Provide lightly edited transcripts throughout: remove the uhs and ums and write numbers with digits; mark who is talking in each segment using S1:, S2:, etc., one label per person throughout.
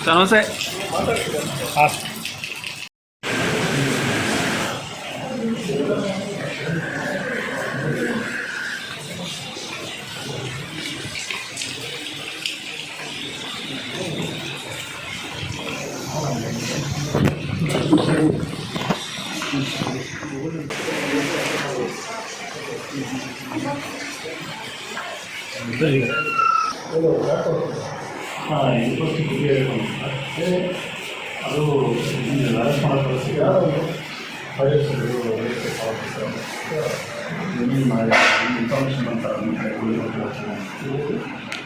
S1: ನಮಸ್ತೆ.
S2: ಅದು ಅರೆಸ್ಟ್ ಮಾಡೋ ಪರಿಸ್ಥಿತಿ ಇನ್ಫಾರ್ಮೇಷನ್ ಬಂತಾರೆ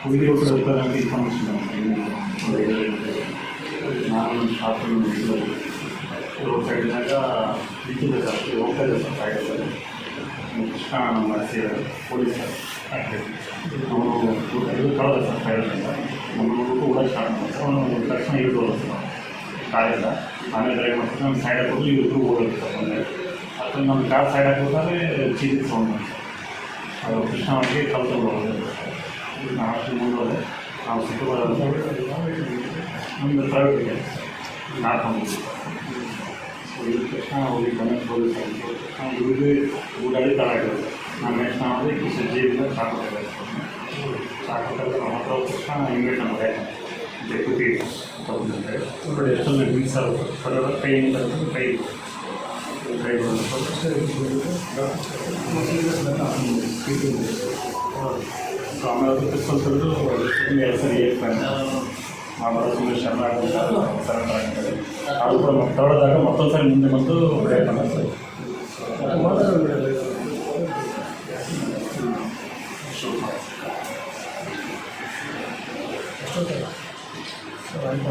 S2: ಹುಡುಗಿರು ಕೂಡ ನನಗೆ ಇನ್ಫಾರ್ಮೇಷನ್ ಬಂತು. ನಾನು ಶಾಪಿಂಗ್ ರೋಡ್ ಸೈಡ್ನಾಗ ಇಟ್ಟಿದ್ದೆ ಜಾಸ್ತಿ ಹೋಗ್ತಾ ಇದೆ ಸರ್ ಸೈಡಲ್ಲಿ ಕೃಷ್ಣ ಮಾಡಿಸಿ ಪೊಲೀಸರು ಅವರು ಕಳೆದ ಸರ್ ಸೈಡಲ್ಲಿಂದ ಒಂದು ಕೂಡ ಸ್ಟಾರ್ಟ್ ಮಾಡ್ತಾರೆ. ಅವನು ತಕ್ಷಣ ಇಳಿದೋಲ್ಲ ಸರ್ ಕಾರಿಂದ. ಆಮೇಲೆ ಡ್ರೈವ್ ಮಾಡ್ತಾರೆ. ನಮ್ಮ ಸೈಡ್ ಹಾಕೋದು ಇವರು ಓಡೋದು ಸರ್ ಅಂದರೆ ಅದು ನಮ್ಮ ಕಾರ್ ಸೈಡ್ ಹಾಕೋದಾದ್ರೆ ಚೀಟಿ ಸೌಂಡ್ ಮಾಡಿ ಸರ್ ಅದು ಕೃಷ್ಣ ಅವರಿಗೆ ಕಲ್ತ್ಕೊಂಡು ಹೋಗೋದು. ನಾವು ಅಷ್ಟು ಮುಂದೋದೆ ನಾವು ಶುಕ್ರವಾರ ನಮ್ಮದು ಪ್ರೈವೇಟ್ ಇದೆ ನಾಡ್ಕೊಂಡು ಇದು ಕೃಷ್ಣ ಅವ್ರಿಗೆ ಗಮನ ಪೊಲೀಸ್ ಆಗಿತ್ತು. ನಾವು ಗಾಡಿ ತಡ ಆಗಿರೋದು ನಾನು ನೆಕ್ಸ್ಟ್ ನಾವು ಈ ಸಜ್ಜೆಯಿಂದ ಸಾಕೋತಾರೆ ಸಾಕೋತಾರೆ ನಮ್ಮ ಹತ್ರ ಕೃಷ್ಣ ಇನ್ವೇಟ್ ನಮಗೆ ಡೆಪ್ಯೂಟಿ ಅಂತಂದರೆ ಎಷ್ಟೊಂದು ಮೀಸರ್ ಕೈಯಿಂದ ಕೈ ಆಮೇಲೆ ಪಿಸ್ತಲ್ ತೆಗೆದು ಸರಿ ಆಮೇಲೆ ಸುಮ್ಮನೆ ಶರಣ ಸರೆಂಡರ್ ಆಗಿದ್ದಾರೆ. ಅದು ಕೂಡ ತಗೊಳ್ಳೋದಾಗ ಮತ್ತೊಂದು ಸರಿ ಮುಂದೆ ಬಂದು ಹೊಡೆಯಕ್ಕೆ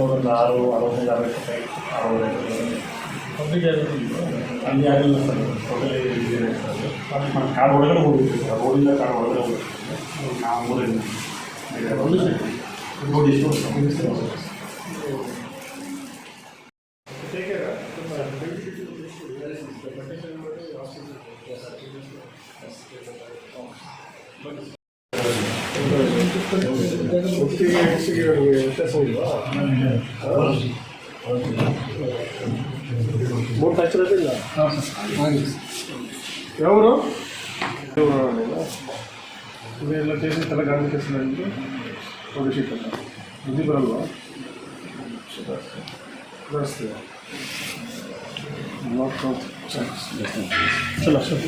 S2: ಒಂದು 6-65 ಪಬ್ಲಿಕ್ ಅಲ್ಲಿ ಆಗಿಲ್ಲ ಸರ್. ಟೋಟಲಿ ಕಾಡು ಒಳಗಡೆ ಹೋಗಿದ್ವಿ ಸರ್. ರೋಡಿಂದ ಕಾಡು ಒಳಗಡೆ ಹೋಗಿದ್ವಿ ನಾವು ಊರಿಂದ ನೋಡಿ
S3: ಮೂರು ಹಚ್ಚಿರೋದಿಲ್ಲ ಯಾವರು ಇದೆಲ್ಲ ಕೇಸಿನ ತಲೆ ಗಾಂಧಿ ಕೇಸಿನಲ್ಲಿ ಹೊಡಿಸಿತ್ತಲ್ಲ ಇದು ಬರಲ್ವಾ ಬರೆಸ್ತೀವಿ ಚಲೋ ಸರ್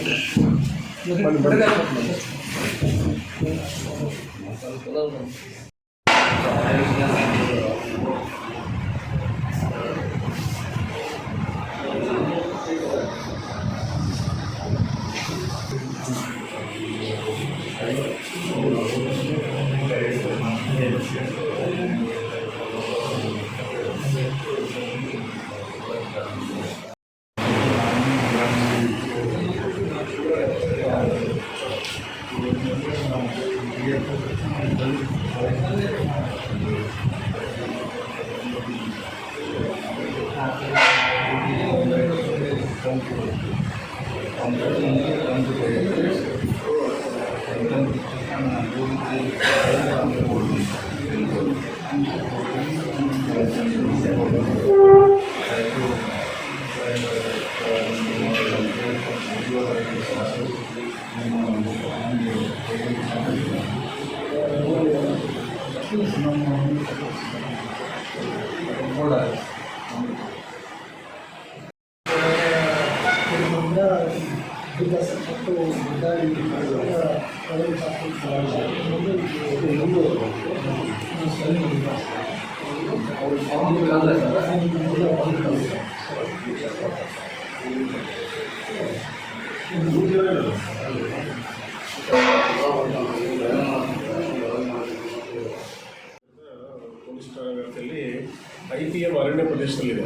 S3: IPM ಅರಣ್ಯ ಪ್ರದೇಶದಲ್ಲಿದೆ.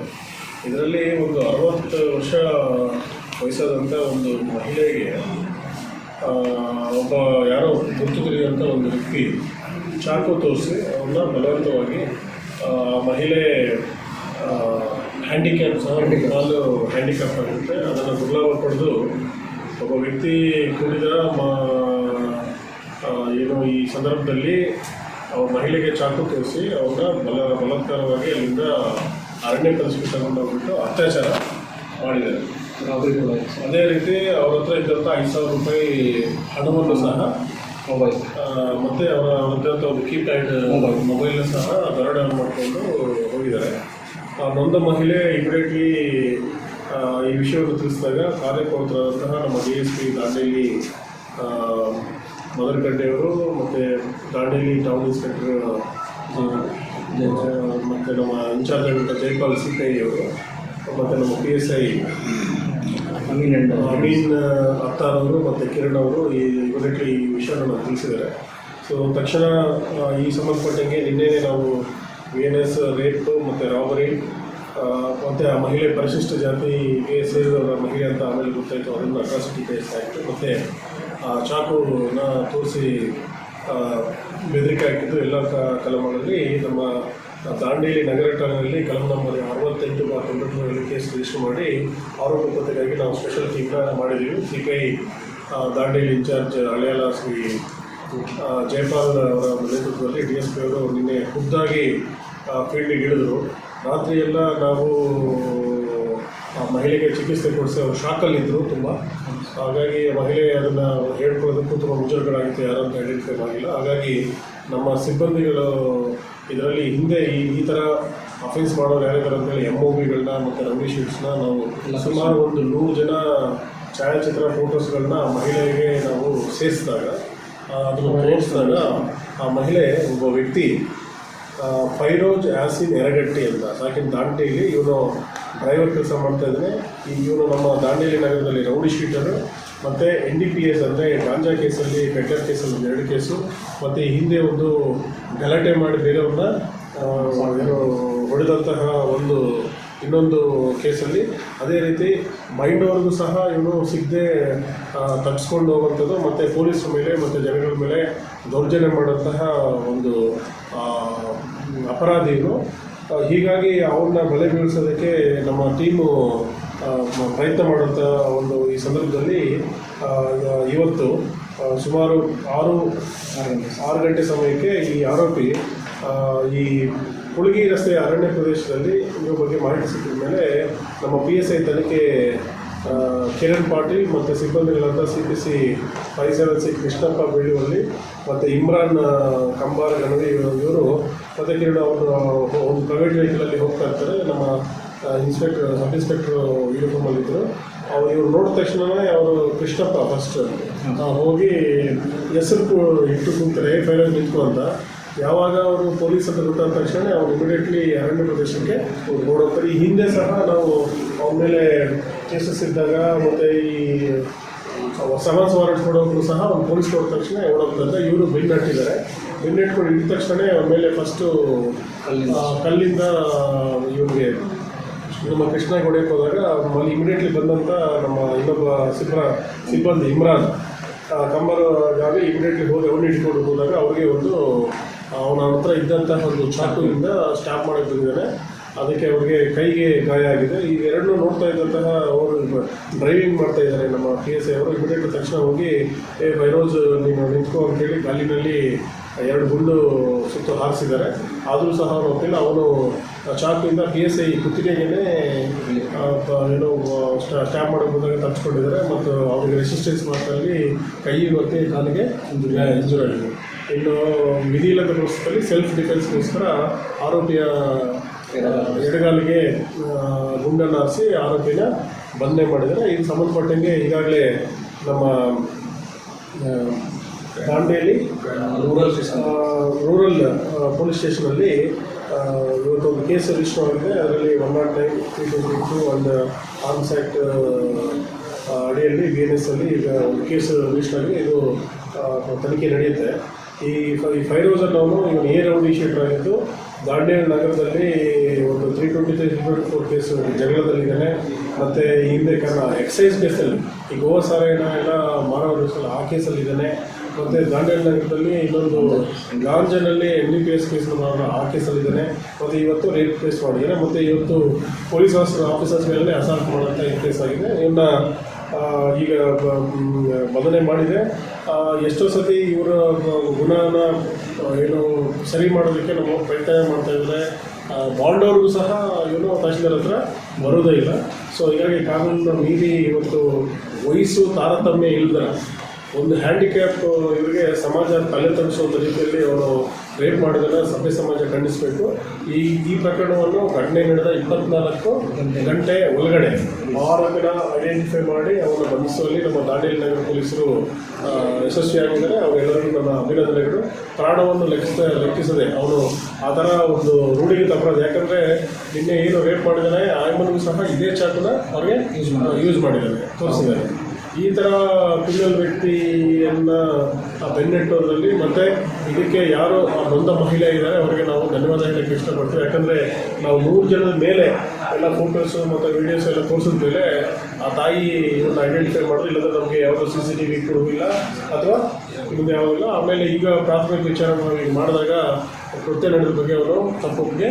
S3: ಇದರಲ್ಲಿ ಒಂದು 60 ವರ್ಷ ವಯಸ್ಸಾದಂಥ ಒಂದು ಮಹಿಳೆಗೆ ಒಬ್ಬ ಯಾರೋ ಗುರುತು ತಿಳಿಯುವಂಥ ಒಂದು ವ್ಯಕ್ತಿ ಚಾಕು ತೋರಿಸಿ ಅವನ್ನ ಬಲವಂತವಾಗಿ ಮಹಿಳೆ ಹ್ಯಾಂಡಿಕ್ಯಾಪ್ ಸಹ ಕಾಲು ಹ್ಯಾಂಡಿಕ್ಯಾಪ್ ಆಗುತ್ತೆ ಅದನ್ನು ದುರ್ಲಾಭ ಪಡೆದು ಒಬ್ಬ ವ್ಯಕ್ತಿ ಕೂಡಿದ ಏನು ಈ ಸಂದರ್ಭದಲ್ಲಿ ಅವ್ರ ಮಹಿಳೆಗೆ ಚಾಕು ತೋರಿಸಿ ಅವ್ರನ್ನ ಬಲಾತ್ಕಾರವಾಗಿ ಅಲ್ಲಿಂದ ಅರಣ್ಯ ಪ್ರದೇಶಕ್ಕೆ ತಗೊಂಡು ಹೋಗ್ಬಿಟ್ಟು ಅತ್ಯಾಚಾರ ಮಾಡಿದ್ದಾರೆ. ಅದೇ ರೀತಿ ಅವ್ರ ಹತ್ರ ಇದ್ದಂಥ 5,000 ರೂಪಾಯಿ ಹಣವನ್ನು ಸಹ ಮತ್ತು ಅವರದ್ದಂಥ ಒಂದು ಕೀಪ್ಯಾಡ್ ಮೊಬೈಲ್ನ ಸಹ ದರೋಡೆ ಮಾಡಿಕೊಂಡು ಹೋಗಿದ್ದಾರೆ. ನೊಂದ ಮಹಿಳೆ ಇಮಿಡಿಯೇಟ್ಲಿ ಈ ವಿಷಯವನ್ನು ತಿಳಿಸಿದಾಗ ಕಾರ್ಯಪ್ರವೃತ್ತರಾದಂತಹ ನಮ್ಮ DSP ದಾಂಡೇಲಿ ಮದರ್ ಗಡ್ಡೆಯವರು ಮತ್ತು ದಾಂಡೇಲಿ ಟೌನ್ ಇನ್ಸ್ಪೆಕ್ಟರ್ ಮತ್ತು ನಮ್ಮ ಇನ್ಚಾರ್ಜ್ ಆಗಿದ್ದ ಜೈಪಾಲ್ CPI ಅವರು ಮತ್ತು ನಮ್ಮ PSI ಅಮೀನ್ ಅತ್ತಾರ್ ಅವರು ಮತ್ತು ಕಿರಣ್ ಅವರು ಇಮಿಡಿಯೇಟ್ಲಿ ಈ ವಿಷಯವನ್ನು ತಿಳಿಸಿದ್ದಾರೆ. ಸೊ ತಕ್ಷಣ ಈ ಸಂಬಂಧಪಟ್ಟಂಗೆ ನಿನ್ನೆ ನಾವು VNS ರೇಪ್ ಮತ್ತು ರಾಬರಿ ಮತ್ತು ಆ ಮಹಿಳೆ ಪರಿಶಿಷ್ಟ ಜಾತಿಗೆ ಸೇರಿದವರ ಮಹಿಳೆ ಅಂತ ಆಮೇಲೆ ಗೊತ್ತಾಯಿತು, ಅದನ್ನು ಅಟ್ರಾಸಿಟಿ ಕೇಸ್ ಆಯಿತು. ಮತ್ತು ಚಾಕುನ ತೋರಿಸಿ ಬೆದರಿಕೆ ಹಾಕಿದ್ದು ಎಲ್ಲ ಕಲಮಗಳಲ್ಲಿ ನಮ್ಮ ದಾಂಡೇಲಿ ನಗರ ಠಾಣೆಯಲ್ಲಿ ಕಲಂ ನಂಬರ್ 68/92 ಕೇಸ್ ರಿಜಿಸ್ಟರ್ ಮಾಡಿ ಆರೋಪಿ ಪತ್ತೆಗಾಗಿ ನಾವು ಸ್ಪೆಷಲ್ ಟೀಮ್ನ ಮಾಡಿದ್ದೀವಿ. CPI ದಾಂಡೇಲಿ ಇನ್ಚಾರ್ಜ್ ಹಳೆಯಾಲ ಶ್ರೀ ಜೈಪಾಲ್ ಅವರ ನೇತೃತ್ವದಲ್ಲಿ DSP ಅವರು ನಿನ್ನೆ ಖುದ್ದಾಗಿ ಫೀಲ್ಡಿಗೆ ಇಳಿದ್ರು. ರಾತ್ರಿಯೆಲ್ಲ ನಾವು ಮಹಿಳೆಗೆ ಚಿಕಿತ್ಸೆ ಕೊಡಿಸಿ ಅವರು ಶಾಕಲ್ಲಿದ್ದರು ತುಂಬ. ಹಾಗಾಗಿ ಮಹಿಳೆ ಅದನ್ನು ಹೇಳ್ಕೊಳ್ಳೋದಕ್ಕೂ ತುಂಬ ಮುಜುಗರಾಗಿತ್ತು, ಯಾರಂತ ಐಡೆಂಟಿಫೈ ಮಾಡಿಲ್ಲ. ಹಾಗಾಗಿ ನಮ್ಮ ಸಿಬ್ಬಂದಿಗಳು ಇದರಲ್ಲಿ ಹಿಂದೆ ಈ ಥರ ಅಫೆನ್ಸ್ ಮಾಡೋರು ಯಾರಿದ್ದಾರೆ ಅಂತೇಳಿ MOBಗಳನ್ನ ಮತ್ತು ರೌಡಿ ಶೀಟ್ಸ್ನ ನಾವು ಸುಮಾರು ಒಂದು 100 ಜನ ಛಾಯಾಚಿತ್ರ ಫೋಟೋಸ್ಗಳನ್ನ ಮಹಿಳೆಗೆ ನಾವು ಸೇರಿಸಿದಾಗ ಅದನ್ನು ತೋರಿಸಿದಾಗ ಆ ಮಹಿಳೆ ಒಬ್ಬ ವ್ಯಕ್ತಿ ಫೈರೋಜ್ ಆಸಿನ್ ಎರಗಟ್ಟಿ ಅಂತ ಸಾಕಿನ ದಾಂಡೇಲಿ ಇವನು ಡ್ರೈವರ್ ಕೆಲಸ ಮಾಡ್ತಾಯಿದ್ದಾನೆ. ಇವನು ನಮ್ಮ ದಾಂಡೇಲಿ ನಗರದಲ್ಲಿ ರೌಡಿ ಶೀಟರು ಮತ್ತು NDPS ಅಂದರೆ ಗಾಂಜಾ ಕೇಸಲ್ಲಿ, ಬೆಟ್ಟರ್ ಕೇಸಲ್ಲಿ 2 ಕೇಸು, ಮತ್ತು ಹಿಂದೆ ಒಂದು ಗಲಾಟೆ ಮಾಡಿ ಬೇರೆಯವ್ರನ್ನ ಏನು ಹೊಡೆದಂತಹ ಇನ್ನೊಂದು ಕೇಸಲ್ಲಿ, ಅದೇ ರೀತಿ ಮೈಂಡವ್ರಿಗೂ ಸಹ ಇವನು ಸಿಗದೆ ತಪ್ಪಿಸ್ಕೊಂಡು ಹೋಗುವಂಥದ್ದು, ಮತ್ತು ಪೊಲೀಸರ ಮೇಲೆ ಮತ್ತು ಜನಗಳ ಮೇಲೆ ದೌರ್ಜನ್ಯ ಮಾಡುವಂತಹ ಒಂದು ಅಪರಾಧಿ ಇವನು. ಹೀಗಾಗಿ ಅವ್ರನ್ನ ಬಲೆ ಬೀಳಿಸೋದಕ್ಕೆ ನಮ್ಮ ಟೀಮು ಪ್ರಯತ್ನ ಮಾಡುವಂಥ ಈ ಸಂದರ್ಭದಲ್ಲಿ ಇವತ್ತು ಸುಮಾರು 6 ಗಂಟೆ ಸಮಯಕ್ಕೆ ಈ ಆರೋಪಿ ಈ ಹುಡುಗಿ ರಸ್ತೆಯ ಅರಣ್ಯ ಪ್ರದೇಶದಲ್ಲಿ ಇದ್ರ ಬಗ್ಗೆ ಮಾಹಿತಿ ಸಿಕ್ಕಿದ ಮೇಲೆ ನಮ್ಮ PSI ತನಿಖೆ ಕಿರಣ್ ಪಾಟೀಲ್ ಮತ್ತು ಸಿಬ್ಬಂದಿಗಳಾದ CPC 576 ಕೃಷ್ಣಪ್ಪ ಬೇಳುವಲ್ಲಿ ಮತ್ತು ಇಮ್ರಾನ್ ಕಂಬಾರ್ ಗಣವಿ ಇವರು ಮತ್ತು ಕಿರಣ್ ಅವರು ಒಂದು ಪ್ರೈವೇಟ್ ವೆಹಿಕಲಲ್ಲಿ ಹೋಗ್ತಾ ಇರ್ತಾರೆ. ನಮ್ಮ ಸಬ್ ಇನ್ಸ್ಪೆಕ್ಟ್ರು ಯೂನಿಫಾರ್ಮಲ್ಲಿದ್ದರು. ಇವ್ರು ನೋಡಿದ ತಕ್ಷಣವೇ ಅವರು ಕೃಷ್ಣಪ್ಪ ಫಸ್ಟ್ ಹೋಗಿ ಹೆಸರು ಇಟ್ಟು ಕೂಗ್ತಾರೆ, ಫೈರೋಜ್ ನಿಂತು ಅಂತ. ಯಾವಾಗ ಅವರು ಪೊಲೀಸ್ ಅಂತ ಗೊತ್ತಾದ ತಕ್ಷಣ ಅವ್ರು ಇಮಿಡಿಯೇಟ್ಲಿ ಅರಣ್ಯ ಪ್ರದೇಶಕ್ಕೆ ಓಡೋಗ್ತಾರೆ. ಈ ಹಿಂದೆ ಸಹ ನಾವು ಅವ್ರ ಮೇಲೆ ಕೇಸಸ್ ಇದ್ದಾಗ ಮತ್ತು ಈ ಸಮನ್ಸ್ ವಾರೆಂಟ್ ಕೊಡೋಕ್ಕೂ ಸಹ ಒಂದು ಪೊಲೀಸ್ ನೋಡಿದ ತಕ್ಷಣ ಓಡೋಗ್ತಾರೆ. ಇವರು ಬೆನ್ನಟ್ಟಿದ್ದಾರೆ. ಬೆನ್ನಿಟ್ಕೊಂಡು ಇದ್ದ ತಕ್ಷಣ ಅವ್ರ ಮೇಲೆ ಫಸ್ಟು ಕಲ್ಲಿಂದ ಇವ್ರಿಗೆ ನಮ್ಮ ಕೃಷ್ಣ ಹೊಡೆಯಕ್ಕೆ ಹೋದಾಗ ಅಲ್ಲಿ ಇಮಿಡಿಯೇಟ್ಲಿ ಬಂದಂಥ ನಮ್ಮ ಇನ್ನೊಬ್ಬ ಸಿಬ್ಬಂದಿ ಇಮ್ರಾನ್ ಕಂಬರ್ಗಾಗಿ ಇಮಿಡಿಯೇಟ್ಲಿ ಹೋಗಿ ಅವ್ರನ್ನ ಇಟ್ಕೊಂಡು ಹೋದಾಗ ಅವ್ರಿಗೆ ಅವನ ಹತ್ರ ಇದ್ದಂತಹ ಒಂದು ಚಾಕುವಿಂದ ಸ್ಟಾಪ್ ಮಾಡಕ್ಕೆ ಬಂದಿದ್ದಾನೆ. ಅದಕ್ಕೆ ಅವ್ರಿಗೆ ಕೈಗೆ ಗಾಯ ಆಗಿದೆ. ಈ ಎರಡನ್ನೂ ನೋಡ್ತಾ ಇದ್ದಂತಹ ಅವರು ಡ್ರೈವಿಂಗ್ ಮಾಡ್ತಾ ಇದ್ದಾರೆ ನಮ್ಮ PSI ಅವರು. ಇಮಿಡಿಯೇಟ್ ತಕ್ಷಣ ಹೋಗಿ ಫೈರೋಜ್ ನೀನು ನಿಂತ್ಕೋ ಅಂತೇಳಿ ಗಾಲಿನಲ್ಲಿ 2 ಗುಂಡು ಸುತ್ತು ಹಾರಿಸಿದ್ದಾರೆ. ಆದರೂ ಸಹ ಅವನು ಹೋಗ್ತಿಲ್ಲ. ಅವನು ಚಾಕುವಿಂದ PSI ಕುತ್ತಿಗೆಗೇ ಏನೋ ಸ್ಟ್ಯಾಪ್ ಮಾಡೋಕೆ ಬಂದಾಗ ತಪ್ಪಿಸ್ಕೊಂಡಿದ್ದಾರೆ. ಮತ್ತು ಅವರಿಗೆ ರೆಸಿಸ್ಟೆನ್ಸ್ ಮಾರ್ಕಲ್ಲಿ ಕೈ ಮತ್ತು ಕಾಲಿಗೆ ಇಂಜೂರ್ ಆಗಿದೆ. ಇನ್ನು ವಿಧಿ ಇಲ್ಲದ ಪರಿಸ್ಥಿತಿಯಲ್ಲಿ ಸೆಲ್ಫ್ ಡಿಫೆನ್ಸ್ಗೋಸ್ಕರ ಆರೋಪಿಯ ಎಡಗಾಲಿಗೆ ಗುಂಡನ್ನು ಹಾರಿಸಿ ಆರೋಪಿನ ಬಂಧನೆ ಮಾಡಿದ್ದಾರೆ. ಇದಕ್ಕೆ ಸಂಬಂಧಪಟ್ಟಂಗೆ ಈಗಾಗಲೇ ನಮ್ಮ ದಾಂಡೇಲಿ ರೂರಲ್ ಪೊಲೀಸ್ ಸ್ಟೇಷನಲ್ಲಿ ಇವತ್ತೊಂದು ಕೇಸ್ ರಿಜಿಸ್ಟರ್ ಆಗಿದೆ. ಅದರಲ್ಲಿ 109, 322 ಒಂದು ಆರ್ಮ್ಸ್ ಆ್ಯಕ್ಟ್ ಅಡಿಯಲ್ಲಿ VNS ಅಲ್ಲಿ ಈಗ ಒಂದು ಕೇಸ್ ರಿಜಿಸ್ಟರ್ ಆಗಿ ಇದು ತನಿಖೆ ನಡೆಯುತ್ತೆ. ಈ ಫೈರೋಜನ್ನು ಇವನು ರೌಡಿ ಶೀಟರ್ ಆಗಿದ್ದು ದಾಂಡೇಲಿ ನಗರದಲ್ಲಿ ಒಂದು 323, 324 ಕೇಸ್ ಜಗಳದಲ್ಲಿದ್ದಾನೆ. ಮತ್ತು ಹಿಂದೆ ಎಕ್ಸೈಸ್ ಕೇಸಲ್ಲಿ ಈ ಗೋವಾ ಸಾರಾಯಣ ಎಲ್ಲ ಮಾನವ ಆ ಕೇಸಲ್ಲಿದ್ದಾನೆ. ಮತ್ತು ದಾಂಡೇಲಿ ನಗರದಲ್ಲಿ ಇನ್ನೊಂದು ಗಾಂಜನಲ್ಲಿ NDPS ಕೇಸ್ ಆ ಕೇಸಲ್ಲಿದ್ದಾನೆ. ಮತ್ತು ಇವತ್ತು ರೇಪ್ ಕೇಸ್ ಮಾಡಿದ್ದಾನೆ. ಮತ್ತು ಇವತ್ತು ಪೊಲೀಸ್ ಆಫೀಸರ್ಸ್ ಮೇಲೆ ಅಸಾಲ್ಟ್ ಮಾಡೋಂಥ ಕೇಸ್ ಆಗಿದೆ. ಇವನ್ನ ಈಗ ಬಂಧನೆ ಮಾಡಿದೆ. ಎಷ್ಟೋ ಸತಿ ಇವರ ಗುಣನ ಏನು ಸರಿ ಮಾಡೋದಕ್ಕೆ ನಮ್ಮ ಪ್ರಯತ್ನ ಮಾಡ್ತಾ ಇದ್ದಾರೆ. ಬಾಂಡ್ ಅವ್ರಿಗೂ ಸಹ ಇವನು ತಹಶೀಲ್ದಾರ್ ಹತ್ರ ಬರೋದೇ ಇಲ್ಲ. ಸೊ ಹೀಗಾಗಿ ಕಾನೂನನ್ನು ಮೀರಿ ಇವತ್ತು ವಯಸ್ಸು ತಾರತಮ್ಯ ಇಲ್ಲದ ಒಂದು ಹ್ಯಾಂಡಿಕ್ಯಾಪ್ ಇವರಿಗೆ ಸಮಾಜ ತಲೆ ತಗ್ಗಿಸುವಂಥ ರೀತಿಯಲ್ಲಿ ಅವರು ರೇಪ್ ಮಾಡೋದನ್ನು ಸಭ್ಯ ಸಮಾಜ ಖಂಡಿಸಬೇಕು. ಈ ಪ್ರಕರಣವನ್ನು ಘಟನೆ ನಡೆದ 24 ಗಂಟೆ ಒಳಗಡೆ 6 ಜನ ಐಡೆಂಟಿಫೈ ಮಾಡಿ ಅವನ್ನ ಬಂಧಿಸುವಲ್ಲಿ ನಮ್ಮ ದಾಂಡೇಲಿ ನಗರ ಪೊಲೀಸರು ಯಶಸ್ವಿಯಾಗಿದ್ದಾರೆ. ಅವರೆಲ್ಲರಿಗೂ ನನ್ನ ಅಭಿನಂದನೆಗಳು. ಪ್ರಾಣವನ್ನು ಲೆಕ್ಕಿಸದೆ ಅವನು ಆ ಥರ ಒಂದು ರೂಢಿಗೆ ತಪ್ಪದು. ಯಾಕಂದರೆ ನಿನ್ನೆ ಏನು ರೇಪ್ ಮಾಡಿದ್ದಾನೆ ಆಯಮ್ಮನಿಗೂ ಸಹ ಇದೇ ಚಾಕುನ ಅವ್ರಿಗೆ ಯೂಸ್ ಮಾಡಿದ್ದಾರೆ, ತೋರಿಸಿದ್ದಾರೆ. ಈ ಥರ ಕ್ರಿಮಿನಲ್ ವ್ಯಕ್ತಿಯನ್ನು ಬೆನ್ನಟ್ಟೋದ್ರಲ್ಲಿ ಮತ್ತು ಇದಕ್ಕೆ ಯಾರು ನೊಂದ ಮಹಿಳೆ ಇದ್ದಾರೆ ಅವರಿಗೆ ನಾವು ಧನ್ಯವಾದ ಹೇಳಕ್ಕೆ ಇಷ್ಟಪಡ್ತೀವಿ. ಯಾಕಂದರೆ ನಾವು 100 ಜನದ ಮೇಲೆ ಎಲ್ಲ ಫೋಟೋಸು ಮತ್ತು ವೀಡಿಯೋಸ್ ಎಲ್ಲ ತೋರಿಸಿದ ಮೇಲೆ ಆ ತಾಯಿ ಇವನ್ನ ಐಡೆಂಟಿಫೈ ಮಾಡೋದು, ಇಲ್ಲದ್ರೆ ನಮಗೆ ಯಾವುದೋ CCTV ಕೊಡುವುದಿಲ್ಲ ಅಥವಾ ಇನ್ನೊಂದು ಯಾವುದಿಲ್ಲ. ಆಮೇಲೆ ಈಗ ಪ್ರಾಥಮಿಕ ವಿಚಾರ ಮಾಡಿದಾಗ ಕೃತ್ಯ ನಡೆದ ಬಗ್ಗೆ ಅವರು ತಪ್ಪೊಪ್ಪಿಗೆ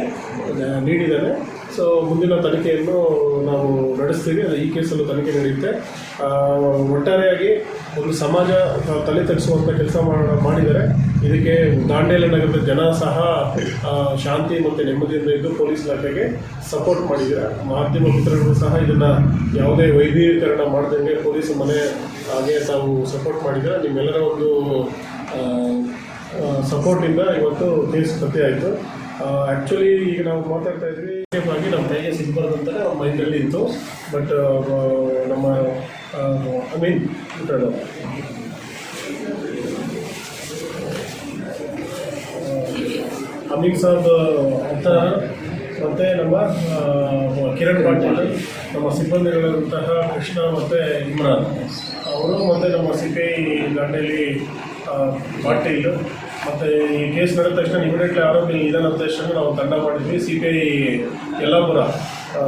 S3: ನೀಡಿದ್ದಾನೆ. ಸೊ ಮುಂದಿನ ತನಿಖೆಯನ್ನು ನಾವು ನಡೆಸ್ತೀವಿ. ಅದು ಈ ಕೇಸಲ್ಲೂ ತನಿಖೆ ನಡೆಯುತ್ತೆ. ಒಟ್ಟಾರೆಯಾಗಿ ಒಂದು ಸಮಾಜ ತಲೆ ತಗ್ಗಿಸುವಂಥ ಕೆಲಸ ಮಾಡಿದ್ದಾರೆ. ಇದಕ್ಕೆ ದಾಂಡೇಲಿ ನಗರದ ಜನ ಸಹ ಶಾಂತಿ ಮತ್ತು ನೆಮ್ಮದಿಯಿಂದ ಇದ್ದು ಪೊಲೀಸ್ ಇಲಾಖೆಗೆ ಸಪೋರ್ಟ್ ಮಾಡಿದ್ದಾರೆ. ಮಾಧ್ಯಮ ಮಿತ್ರರು ಸಹ ಇದನ್ನು ಯಾವುದೇ ವೈಭವೀಕರಣ ಮಾಡದಂಗೆ ಪೊಲೀಸ್ ಮನೆ ಹಾಗೆ ತಾವು ಸಪೋರ್ಟ್ ಮಾಡಿದ್ದಾರೆ. ನಿಮ್ಮೆಲ್ಲರ ಒಂದು ಸಪೋರ್ಟಿಂದ ಇವತ್ತು ಕೇಸ್ ಕಥೆ ಆಯಿತು. ಆ್ಯಕ್ಚುಲಿ ಈಗ ನಾವು ಮಾತಾಡ್ತಾ ಇದ್ವಿ ಆಗಿ ನಮ್ಮ ಕೈಗೆ ಸಿಗ್ಬಾರ್ದಂತ ನಮ್ಮ ಮೈಂಡಲ್ಲಿ ಇತ್ತು. ಬಟ್ ನಮ್ಮ ಅಮೀನ್ ಸಾಬ್ ಅಂತ ಮತ್ತು ನಮ್ಮ ಕಿರಣ್ ಪಾಟೀಲ್, ನಮ್ಮ ಸಿಬ್ಬಂದಿಗಳಂತಹ ಕೃಷ್ಣ ಮತ್ತು ಇಮ್ರಾನ್ ಅವರು ಮತ್ತು ನಮ್ಮ CPI ದಾಂಡೇಲಿ ಪಾಟೀಲ್ ಮತ್ತು ಈ ಕೇಸ್ ನಡೆದ ತಕ್ಷಣ ಇಮಿಡಿಯೇಟ್ಲಿ ಆರೋಪಿ ನಿಧನ ತಕ್ಷಣ ನಾವು ತಂಡ ಮಾಡಿದ್ವಿ. CPI ಯಲ್ಲಾಪುರ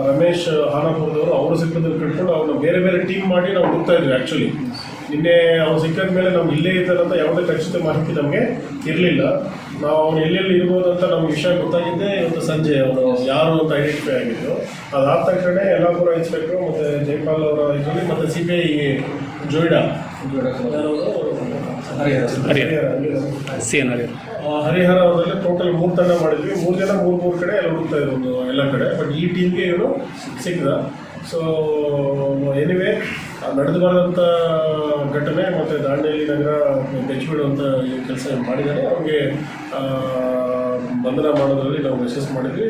S3: ರಮೇಶ್ ಹಾನಾಪುರದವರು ಅವರು ಸಿಕ್ಕದಲ್ಲಿ ಕಟ್ಕೊಂಡು ಅವ್ರನ್ನ ಬೇರೆ ಬೇರೆ ಟೀಮ್ ಮಾಡಿ ನಾವು ಹುಡುಕ್ತಾ ಇದ್ವಿ. ಆ್ಯಕ್ಚುಲಿ ನಿನ್ನೆ ಅವ್ರು ಸಿಕ್ಕಿದ ಮೇಲೆ ನಮ್ಗೆ ಇಲ್ಲೇ ಇದ್ದಾರಂತ ಯಾವುದೇ ಖಚಿತ ಮಾಹಿತಿ ನಮಗೆ ಇರಲಿಲ್ಲ. ನಾವು ಅವ್ನು ಎಲ್ಲೆಲ್ಲಿ ಇರ್ಬೋದು ಅಂತ ನಮ್ಗೆ ವಿಷಯ ಗೊತ್ತಾಗಿದ್ದೆ ಇವತ್ತು ಸಂಜೆ ಅವನು ಯಾರು ಅಂತ ಐಡೆಂಟಿಫೈ ಆಗಿದ್ದು. ಅದಾದ ತಕ್ಷಣ ಯಲ್ಲಾಪುರ ಇನ್ಸ್ಪೆಕ್ಟ್ರು ಮತ್ತು ಜೈಪಾಲ್ ಅವರ ಇದರಲ್ಲಿ ಮತ್ತು CPI ಜೋಯ್ಡಾ ಹರಿಹರ ಅವರಲ್ಲಿ ಟೋಟಲ್ 3 ತಂಡ ಮಾಡಿದ್ವಿ. 3 ಜನ 3 ಕಡೆ ಎಲ್ಲ ಹುಡುಕ್ತಾ ಇರೋದು ಎಲ್ಲ ಕಡೆ. ಬಟ್ ಈ ಟೀಮ್ಗೆ ಇವನು ಸಿಕ್ಕಿದ. ಸೊ ಎನಿವೇ ನಡೆದು ಬರೋದಂಥ ಘಟನೆ ಮತ್ತು ದಾಂಡೇಲಿ ನಗರ ಬೆಚ್ಚಿಬಿಡುವಂಥ ಕೆಲಸ ಮಾಡಿದ್ದಾರೆ. ಅವ್ರಿಗೆ ಬಂಧನ ಮಾಡೋದ್ರಲ್ಲಿ ನಾವು ಯಶಸ್ಸು ಮಾಡಿದ್ವಿ.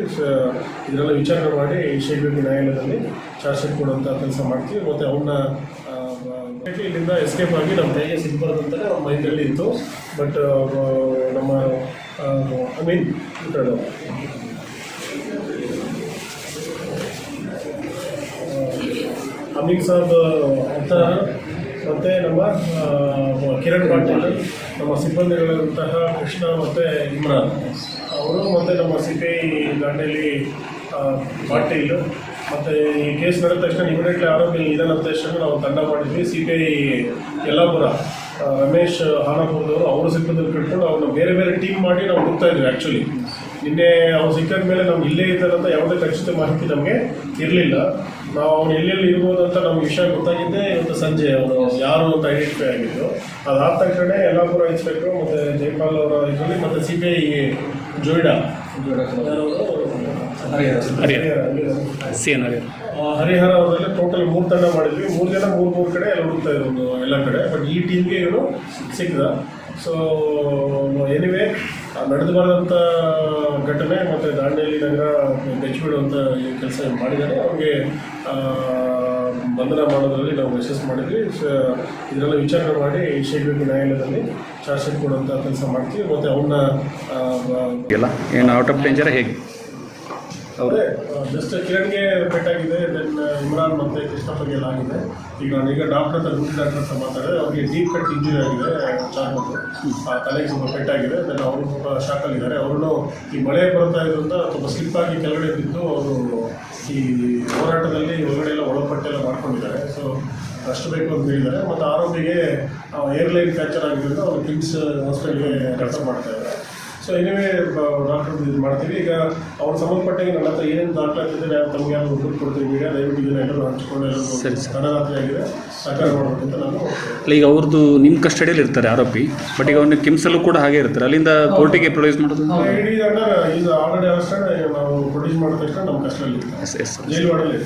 S3: ಇದನ್ನೆಲ್ಲ ವಿಚಾರಣೆ ಮಾಡಿ ಶೀಘ್ರವಾಗಿ ನ್ಯಾಯಾಲಯದಲ್ಲಿ ಚಾರ್ಜ್ ಶೀಟ್ ಕೊಡುವಂಥ ಕೆಲಸ ಮಾಡ್ತೀವಿ. ಮತ್ತು ಅವನ್ನ ಇಲ್ಲಿಂದ ಎಸ್ಕೇಪ್ ಆಗಿ ನಮ್ಮ ಕೈಗೆ ಸಿಗ್ಬಾರ್ದಂತ ನಮ್ಮ ಮೈಂಡಲ್ಲಿ ಇತ್ತು. ಬಟ್ ನಮ್ಮ ಅಮೀನ್ ಸಾಬ್ ಅಂತ ಮತ್ತು ನಮ್ಮ ಕಿರಣ್ ಪಾಟೀಲ್, ನಮ್ಮ ಸಿಬ್ಬಂದಿಗಳಂತಹ ಕೃಷ್ಣ ಮತ್ತು ಇಮ್ರಾನ್ ಅವರು ಮತ್ತು ನಮ್ಮ CPI ದಾಂಡೇಲಿ ಪಾಟೀಲ್ ಮತ್ತು ಈ ಕೇಸ್ ನಡೆದ ತಕ್ಷಣ ಇಮಿಡಿಯೇಟ್ಲಿ ಆರೋಪಿ ನಿಧನ ತಕ್ಷಣ ನಾವು ತಂಡ ಮಾಡಿದ್ವಿ. CPI ಯಲ್ಲಾಪುರ ರಮೇಶ್ ಹಾನಾಪುರದವರು ಅವರು ಸಿಕ್ಕದಲ್ಲಿ ಕಟ್ಕೊಂಡು ಅವ್ರನ್ನ ಬೇರೆ ಬೇರೆ ಟೀಮ್ ಮಾಡಿ ನಾವು ಹುಡುಕ್ತಾ ಇದ್ವಿ. ಆ್ಯಕ್ಚುಲಿ ನಿನ್ನೆ ಅವ್ರು ಸಿಕ್ಕಿದ ಮೇಲೆ ನಮ್ಗೆ ಇಲ್ಲೇ ಇದ್ದಾರಂತ ಯಾವುದೇ ಖಚಿತ ಮಾಹಿತಿ ನಮಗೆ ಇರಲಿಲ್ಲ. ನಾವು ಅವ್ನು ಎಲ್ಲೆಲ್ಲಿ ಇರ್ಬೋದು ಅಂತ ನಮ್ಗೆ ವಿಷಯ ಗೊತ್ತಾಗಿದ್ದೆ ಇವತ್ತು ಸಂಜೆ ಅವನು ಯಾರು ಅಂತ ಐಡೆಂಟಿಫೈ ಆಗಿದ್ದು. ಅದಾದ ತಕ್ಷಣ ಯಲ್ಲಾಪುರ ಇನ್ಸ್ಪೆಕ್ಟ್ರು ಮತ್ತು ಜೈಪಾಲ್ ಅವರ ಇದರಲ್ಲಿ ಮತ್ತು CPI ಜೋಯ್ಡಾ ಹರಿಹರ ಅವರಲ್ಲಿ ಟೋಟಲ್ 3 ತಂಡ ಮಾಡಿದ್ವಿ. 3 ಜನ 3 ಕಡೆ ಎಲ್ಲ ಹುಡುಕ್ತಾ ಇರೋದು ಎಲ್ಲ ಕಡೆ. ಬಟ್ ಈ ಟೀಮ್ಗೆ ಇವನು ಸಿಕ್ಕಿದ. ಸೊ ಎನಿವೇ ನಡೆದು ಬರೋದಂಥ ಘಟನೆ ಮತ್ತು ದಾಂಡೇಲಿ ನಗರ ಬೆಚ್ಚಿಬಿಡುವಂಥ ಕೆಲಸ ಮಾಡಿದ್ದಾರೆ. ಅವ್ರಿಗೆ ಬಂಧನ ಮಾಡೋದ್ರಲ್ಲಿ ನಾವು ಯಶಸ್ಸು ಮಾಡಿದ್ವಿ. ಇದನ್ನೆಲ್ಲ ವಿಚಾರಣೆ ಮಾಡಿ ಶೀಘ್ರವಾಗಿ ನ್ಯಾಯಾಲಯದಲ್ಲಿ ಚಾರ್ಜ್ ಶೀಟ್ ಕೊಡುವಂಥ ಕೆಲಸ ಮಾಡ್ತೀವಿ. ಮತ್ತು ಅವನ್ನ
S1: ಏನು ಔಟ್ ಆಫ್ ಡೇಂಜರ್ ಹೇಗೆ
S3: ಅವರೇ ಜಸ್ಟ್ ಕಿರಣ್ಗೆ ಪೆಟ್ಟಾಗಿದೆ. ದೆನ್ ಇಮ್ರಾನ್ ಮತ್ತು ಕೃಷ್ಣಪ್ಪಗೆ ಆಗಿದೆ. ಈಗ ಡಾಕ್ಟರ್ ಹತ್ರ ಡ್ಯೂಟಿ ಡಾಕ್ಟರ್ ಹತ್ರ ಮಾತಾಡಿದ್ರೆ ಅವ್ರಿಗೆ ಡೀಪ್ ಕಟ್ ಇಂಜುರಿ ಆಗಿದೆ. ಚಾರ್ಮದ್ದು ತಲೆಗೆ ಸ್ವಲ್ಪ ಪೆಟ್ಟಾಗಿದೆ. ದೆನ್ ಅವರು ಸ್ವಲ್ಪ ಶಾಕಲ್ಲಿದ್ದಾರೆ. ಅವರು ಈ ಮಳೆ ಬರ್ತಾ ಇರೋದ್ರಿಂದ ಸ್ವಲ್ಪ ಸ್ಲಿಪ್ ಆಗಿ ಕೆಳಗಡೆ ಬಿದ್ದು ಅವರು ಈ ಹೋರಾಟದಲ್ಲಿ ಒಳಗಡೆ ಎಲ್ಲ ಒಳಪಟ್ಟೆಲ್ಲ ಮಾಡ್ಕೊಂಡಿದ್ದಾರೆ. ಸೊ ಅಷ್ಟು ಬೇಕು ಅಂತ ಹೇಳಿದ್ದಾರೆ. ಮತ್ತು ಆರೋಪಿಗೆ ಏರ್ಲೈನ್ ಫ್ರ್ಯಾಕ್ಚರ್ ಆಗಿದ್ದರಿಂದ ಅವರು ಕಿಮ್ಸ್ ಹಾಸ್ಪಿಟಲ್ಗೆ ರೆಫರ್ ಮಾಡ್ತಾ ಇದ್ದಾರೆ. ಸೊ ಎನಿವೇ ಡಾಕ್ಟರ್ ಇದು ಮಾಡ್ತೀವಿ. ಈಗ ಅವ್ರು ಸಂಬಂಧಪಟ್ಟಂಗೆ ನನ್ನ ಹತ್ರ ಏನೇನು ದಾಖಲಾತಿದೆ ತಮಗೆ ಯಾರು ದುಡ್ಡು ಕೊಡ್ತೀವಿ ಮೀಡಿಯಾ ದಯವಿಟ್ಟು ಇದನ್ನು ಎಲ್ಲರೂ ಹಂಚ್ಕೊಂಡು ಎಲ್ಲರೂ ತಡರಾತ್ರಿ ಆಗಿದೆ ಸಹಕಾರ ಮಾಡಬೇಕಂತ ನಾನು
S1: ಅಲ್ಲ, ಈಗ ಅವ್ರದ್ದು ನಿಮ್ಮ ಕಸ್ಟಡಿಯಲ್ಲಿ ಇರ್ತಾರೆ ಆರೋಪಿ, ಬಟ್ ಈಗ ಅವನ್ನ ಕಿಮ್ಸಲ್ಲೂ ಕೂಡ ಹಾಗೆ ಇರ್ತಾರೆ, ಅಲ್ಲಿಂದ ಕೋರ್ಟಿಗೆ ಪ್ರೊಡ್ಯೂಸ್ ಮಾಡೋದು
S3: ಇಡೀ ಇದು ಆಲ್ರೆಡಿ ಅರೆಸ್ಟ್ ನಾವು ಪ್ರೊಡ್ಯೂಸ್ ಮಾಡಿದ ತಕ್ಷಣ ನಮ್ಮ ಕಸ್ಟಡಿಯಲ್ಲಿ
S1: ಎಸ್ ಎಸ್
S3: ಜೈಲು ಮಾಡಲಿಲ್ಲ.